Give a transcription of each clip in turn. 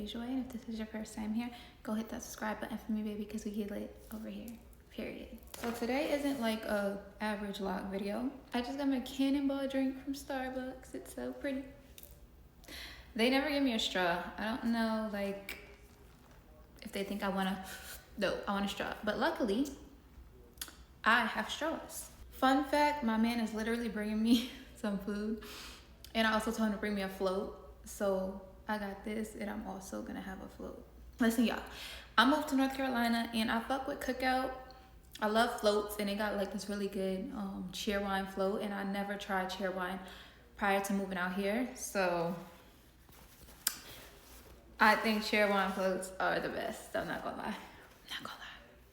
usual way. And if this is your first time here, go hit that subscribe button for me, baby, because we get lit over here, period. So today isn't like a average vlog video. I just got my cannonball drink from Starbucks. It's so pretty. They never give me a straw. I don't know, like, if they think I want a straw. But luckily, I have straws. Fun fact, my man is literally bringing me some food. And I also told him to bring me a float. So I got this, and I'm also gonna have a float. Listen, y'all, I moved to North Carolina, and I fuck with Cookout. I love floats, and they got like this really good Cheerwine float, and I never tried Cheerwine prior to moving out here. So I think Cheerwine floats are the best. I'm not gonna lie.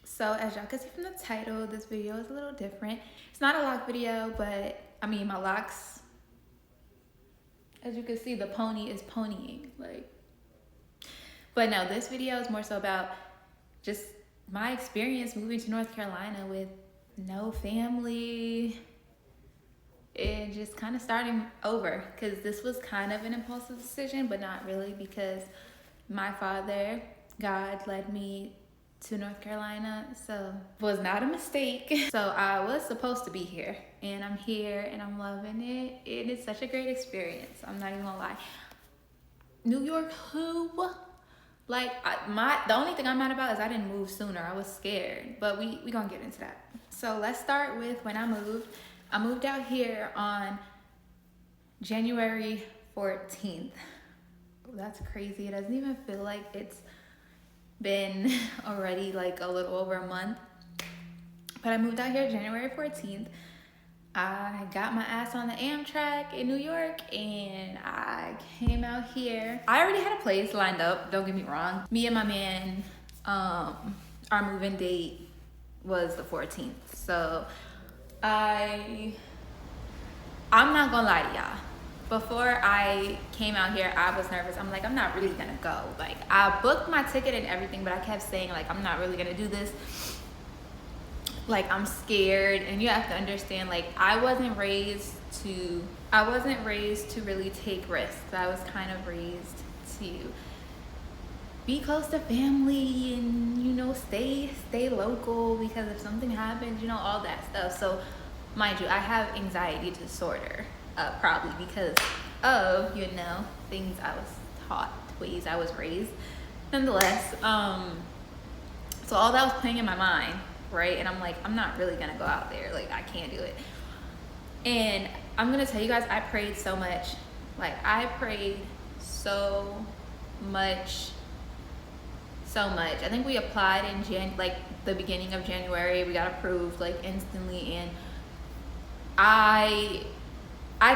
So as y'all can see from the title, this video is a little different. It's not a lock video, but I mean, my locks, as you can see, the pony is ponying, like. But no, this video is more so about just my experience moving to North Carolina with no family and just kind of starting over, because this was kind of an impulsive decision, but not really, because my father, God, led me to North Carolina, so it was not a mistake. So I was supposed to be here, and I'm here, and I'm loving it. It is such a great experience. I'm not even gonna lie. New York, who? Like, the only thing I'm mad about is I didn't move sooner. I was scared, but we gonna get into that. So let's start with when I moved. I moved out here on January 14th. That's crazy. It doesn't even feel like it's been already like a little over a month. But I moved out here January 14th. I got my ass on the Amtrak in New York, and I came out here. I already had a place lined up, don't get me wrong. Me and my man, our move-in date was the 14th. So I'm not gonna lie to y'all. Before I came out here, I was nervous. I'm like, I'm not really gonna go. Like, I booked my ticket and everything, but I kept saying, like, I'm not really gonna do this. Like, I'm scared. And you have to understand, like, I wasn't raised to really take risks. I was kind of raised to be close to family and, you know, stay local, because if something happens, you know, all that stuff. So mind you, I have anxiety disorder. Probably because of, you know, things I was taught, ways I was raised. Nonetheless, so all that was playing in my mind, right? And I'm like, I'm not really gonna go out there. Like, I can't do it. And I'm gonna tell you guys, I prayed so much. Like, I prayed so much. I think we applied in the beginning of January. We got approved like instantly, and I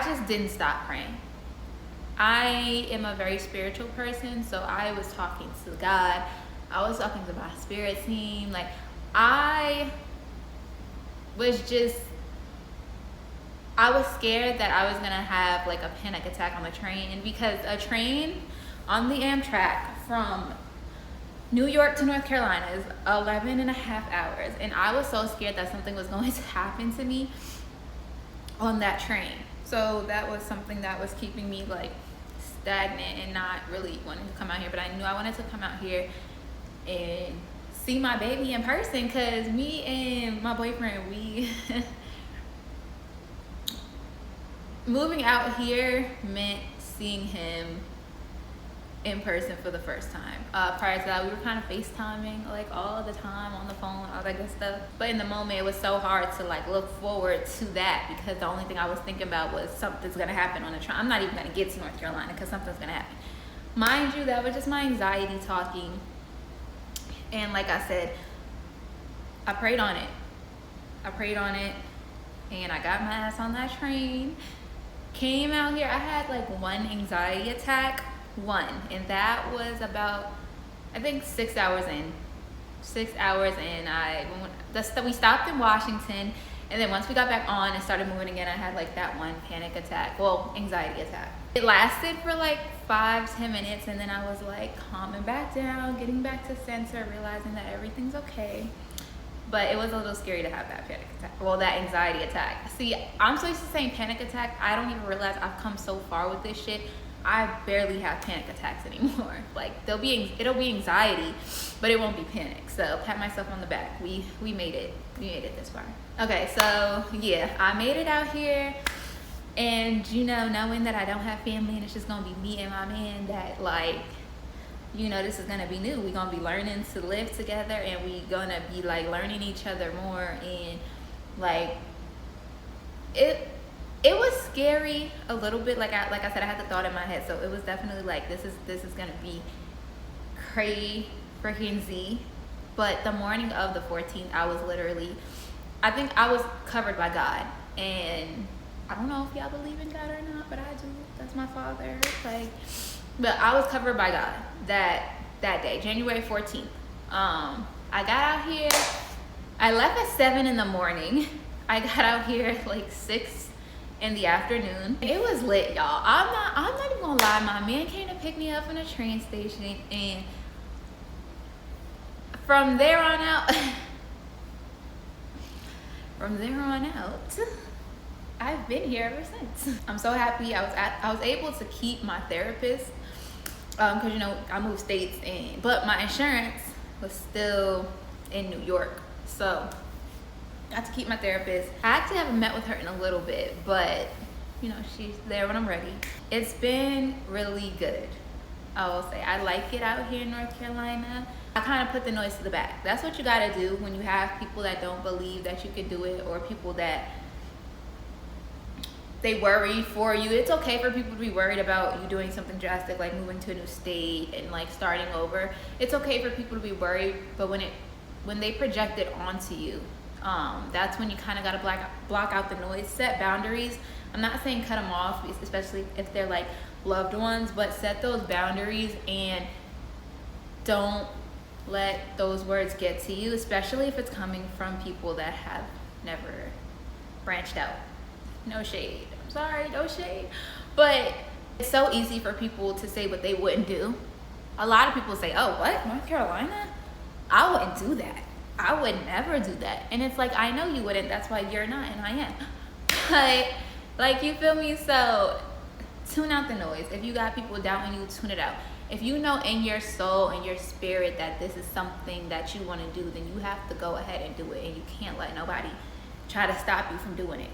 just didn't stop praying. I am a very spiritual person, so I was talking to God. I was talking to my spirit team. Like, I was scared that I was gonna have like a panic attack on the train, because a train on the Amtrak from New York to North Carolina is 11 and a half hours. And I was so scared that something was going to happen to me on that train. So that was something that was keeping me like stagnant and not really wanting to come out here. But I knew I wanted to come out here and see my baby in person, because me and my boyfriend, we moving out here meant seeing him in person for the first time. Prior to that, we were kind of FaceTiming like all the time on the phone, all that good stuff. But in the moment, it was so hard to like look forward to that, because the only thing I was thinking about was something's gonna happen on the train. I'm not even gonna get to North Carolina because something's gonna happen. Mind you, that was just my anxiety talking. And like I said, I prayed on it, and I got my ass on that train. Came out here, I had like one anxiety attack. And that was about, I think, 6 hours in. We stopped in Washington, and then once we got back on and started moving again, I had like that one panic attack, anxiety attack. It lasted for like 5-10 minutes, and then I was like calming back down, getting back to center, realizing that everything's okay. But it was a little scary to have that panic attack, that anxiety attack. See, I'm so used to saying panic attack, I don't even realize I've come so far with this shit. I barely have panic attacks anymore. Like it'll be anxiety, but it won't be panic. So pat myself on the back. We made it. We made it this far. Okay, so yeah, I made it out here. And you know, knowing that I don't have family and it's just gonna be me and my man, that like, you know, this is gonna be new. We're gonna be learning to live together, and we gonna be like learning each other more. And like it was scary a little bit. Like I said, I had the thought in my head, so it was definitely like this is gonna be crazy freaking Z. But the morning of the 14th, I was literally, I think I was covered by God. And I don't know if y'all believe in God or not, but I do. That's my father. Like, but I was covered by God that day, January 14th. I got out here. I left at 7 in the morning. I got out here at like 6 in the afternoon. It was lit, y'all. I'm not even gonna lie. My man came to pick me up from the train station, and from there on out, I've been here ever since. I'm so happy. I was able to keep my therapist because you know I moved states, but my insurance was still in New York, so I got to keep my therapist. I actually haven't met with her in a little bit, but you know she's there when I'm ready. It's been really good. I will say I like it out here in North Carolina. I kind of put the noise to the back. That's what you gotta do when you have people that don't believe that you can do it, or people that they worry for you. It's okay for people to be worried about you doing something drastic like moving to a new state and like starting over. It's okay for people to be worried, but when they project it onto you, that's when you kind of gotta block out the noise, set boundaries. I'm not saying cut them off, especially if they're like loved ones, but set those boundaries and don't let those words get to you, especially if it's coming from people that have never branched out. No shade. I'm sorry, no shade. But it's so easy for people to say what they wouldn't do. A lot of people say, oh, what? North Carolina? I wouldn't do that. I would never do that. And it's like, I know you wouldn't. That's why you're not and I am. But like, you feel me? So tune out the noise. If you got people doubting you, tune it out. If you know in your soul and your spirit that this is something that you want to do, then you have to go ahead and do it. And you can't let nobody try to stop you from doing it.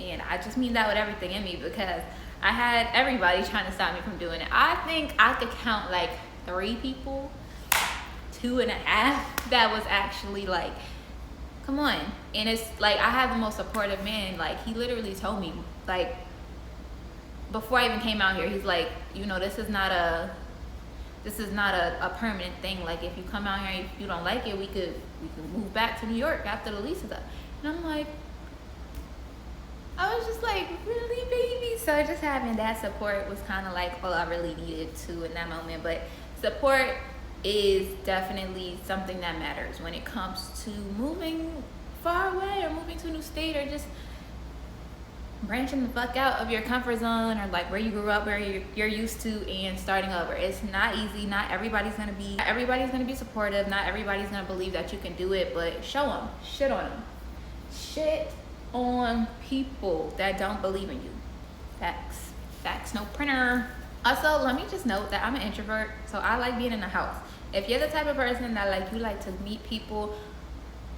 And I just mean that with everything in me, because I had everybody trying to stop me from doing it. I think I could count like 3 people, 2.5, that was actually like, come on. And it's like, I have the most supportive man. Like, he literally told me, like, before I even came out here, he's like, you know, this is not a permanent thing. Like, if you come out here and if you don't like it, we could move back to New York after the lease is up. And I'm like, I was just like, really, baby? So just having that support was kind of like all I really needed to in that moment. But support is definitely something that matters when it comes to moving far away or moving to a new state, or just branching the fuck out of your comfort zone, or like where you grew up, where you're used to, and starting over. It's not easy. Not everybody's gonna be supportive. Not everybody's gonna believe that you can do it, but show them. Shit on them. Shit on people that don't believe in you. Facts, no printer. Also, let me just note that I'm an introvert, so I like being in the house. If you're the type of person that like, you like to meet people,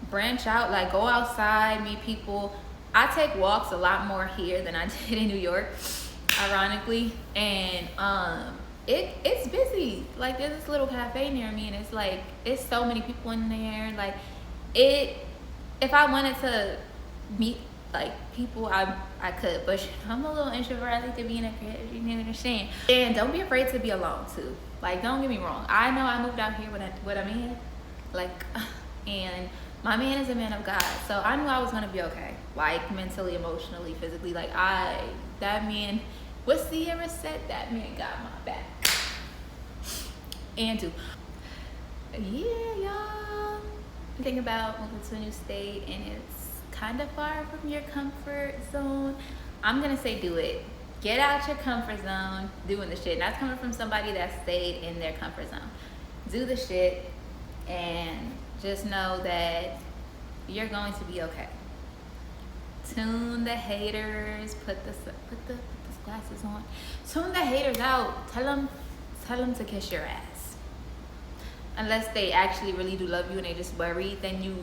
branch out, like go outside, meet people. I take walks a lot more here than I did in New York, ironically. And it's busy. Like, there's this little cafe near me, and it's like, it's so many people in there. Like, if I wanted to meet like people, I could, but I'm a little introvert. I like to be in a crib, you know what I'm saying? And don't be afraid to be alone too. Like, don't get me wrong, I know I moved out here with a man, like, and my man is a man of God, so I knew I was gonna be okay, like mentally, emotionally, physically. Like, that man, what Sierra said, that man got my back. And yeah, y'all, think about moving to a new state and it's kind of far from your comfort zone. I'm gonna say do it. Get out your comfort zone doing the shit. And that's coming from somebody that stayed in their comfort zone. Do the shit and just know that you're going to be okay. Tune the haters, put the glasses on. Tune the haters out. Tell them to kiss your ass. Unless they actually really do love you and they just worry, then you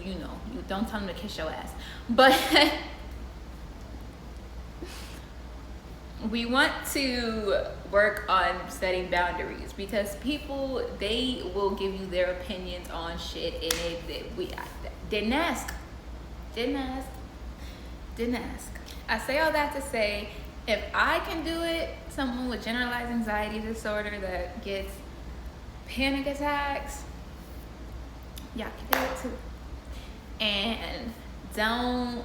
don't tell them to kiss your ass. But we want to work on setting boundaries, because people, they will give you their opinions on shit, and we didn't ask. I say all that to say, if I can do it, someone with generalized anxiety disorder that gets panic attacks, y'all can do it too. And don't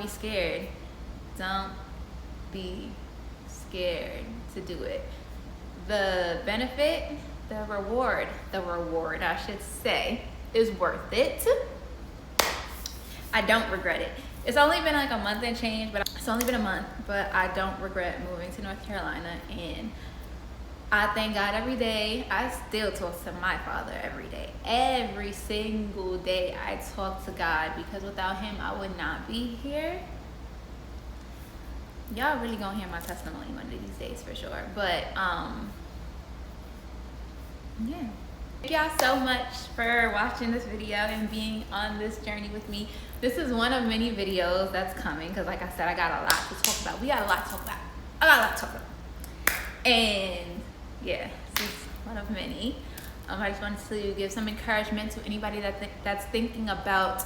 be scared. Don't be scared to do it. The benefit, the reward, I should say, is worth it. I don't regret it. It's only been like a month and change, but I don't regret moving to North Carolina, and I thank God every day. I still talk to my Father every day. Every single day I talk to God, because without him I would not be here. Y'all really gonna hear my testimony one of these days for sure. But yeah. Thank y'all so much for watching this video and being on this journey with me. This is one of many videos that's coming, because like I said, I got a lot to talk about. We got a lot to talk about. I got a lot to talk about. And yeah, this is one of many. I just wanted to give some encouragement to anybody that's thinking about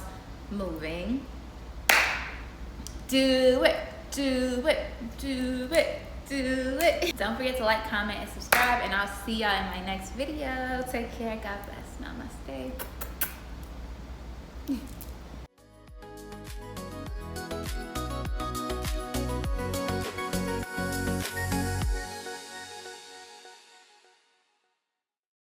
moving. Do it. Don't forget to like, comment, and subscribe, and I'll see y'all in my next video. Take care. God bless. Namaste.